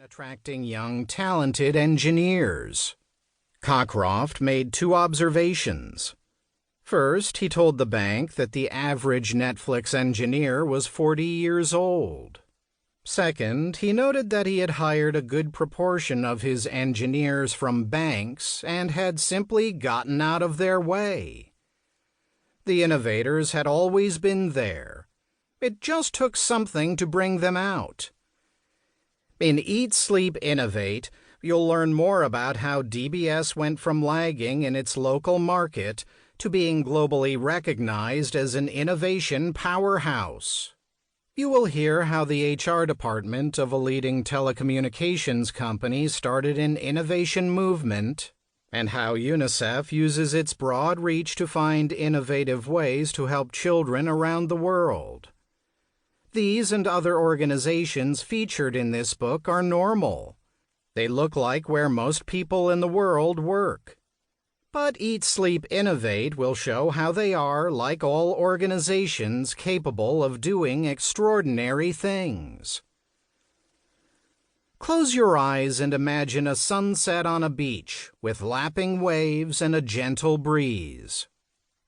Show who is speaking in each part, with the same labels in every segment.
Speaker 1: attracting young, talented engineers. Cockcroft made 2 observations. First, he told the bank that the average Netflix engineer was 40 years old. Second, he noted that he had hired a good proportion of his engineers from banks and had simply gotten out of their way. The innovators had always been there. It just took something to bring them out. In Eat, Sleep, Innovate, you'll learn more about how DBS went from lagging in its local market to being globally recognized as an innovation powerhouse. You will hear how the HR department of a leading telecommunications company started an innovation movement, and how UNICEF uses its broad reach to find innovative ways to help children around the world. These and other organizations featured in this book are normal. They look like where most people in the world work. But Eat, Sleep, Innovate will show how they are, like all organizations, capable of doing extraordinary things. Close your eyes and imagine a sunset on a beach with lapping waves and a gentle breeze.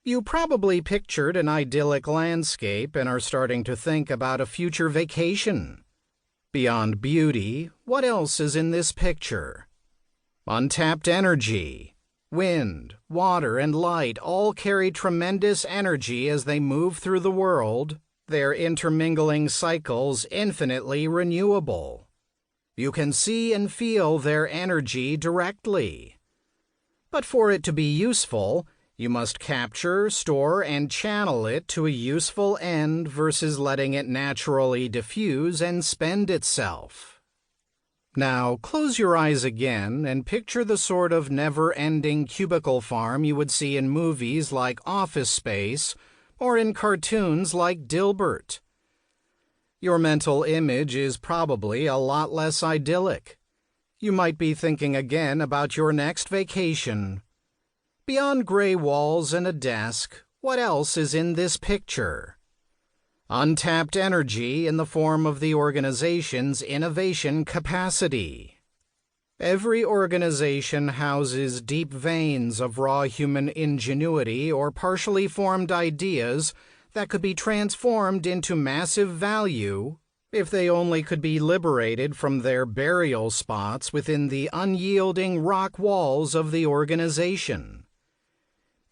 Speaker 1: You probably pictured an idyllic landscape and are starting to think about a future vacation. Beyond beauty, what else is in this picture? Untapped energy. Wind, water, and light all carry tremendous energy as they move through the world, their intermingling cycles infinitely renewable. You can see and feel their energy directly. But for it to be useful, you must capture, store, and channel it to a useful end versus letting it naturally diffuse and spend itself. Now, close your eyes again and picture the sort of never-ending cubicle farm you would see in movies like Office Space or in cartoons like Dilbert. Your mental image is probably a lot less idyllic. You might be thinking again about your next vacation. Beyond gray walls and a desk, what else is in this picture? Untapped energy in the form of the organization's innovation capacity. Every organization houses deep veins of raw human ingenuity or partially formed ideas that could be transformed into massive value if they only could be liberated from their burial spots within the unyielding rock walls of the organization.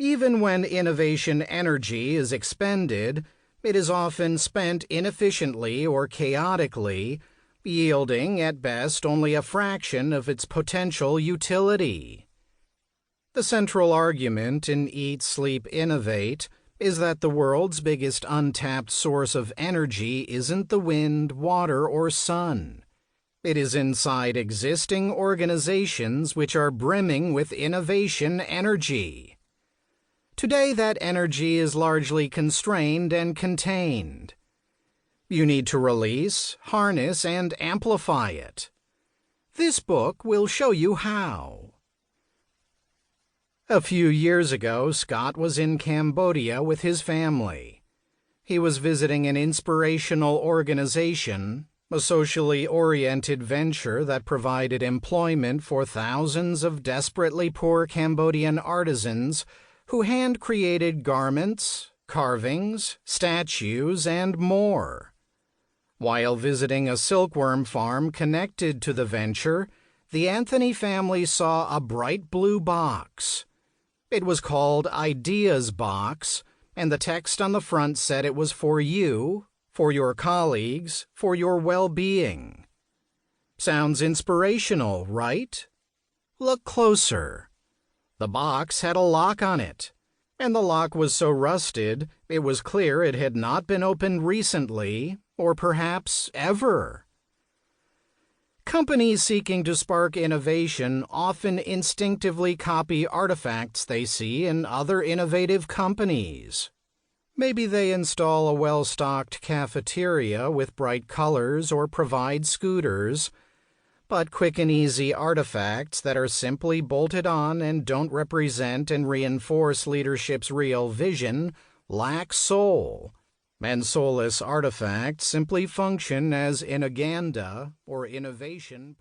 Speaker 1: Even when innovation energy is expended, it is often spent inefficiently or chaotically, yielding at best only a fraction of its potential utility. The central argument in Eat, Sleep, Innovate is that the world's biggest untapped source of energy isn't the wind, water, or sun. It is inside existing organizations which are brimming with innovation energy. Today, that energy is largely constrained and contained. You need to release, harness, and amplify it. This book will show you how. A few years ago, Scott was in Cambodia with his family. He was visiting an inspirational organization, a socially oriented venture that provided employment for thousands of desperately poor Cambodian artisans who hand-created garments, carvings, statues, and more. While visiting a silkworm farm connected to the venture, the Anthony family saw a bright blue box. It was called Ideas Box, and the text on the front said it was for you, for your colleagues, for your well-being. Sounds inspirational, right? Look closer. The box had a lock on it, and the lock was so rusted it was clear it had not been opened recently, or perhaps ever. Companies seeking to spark innovation often instinctively copy artifacts they see in other innovative companies. Maybe they install a well-stocked cafeteria with bright colors or provide scooters, but quick and easy artifacts that are simply bolted on and don't represent and reinforce leadership's real vision lack soul, and soulless artifacts simply function as inaganda or innovation.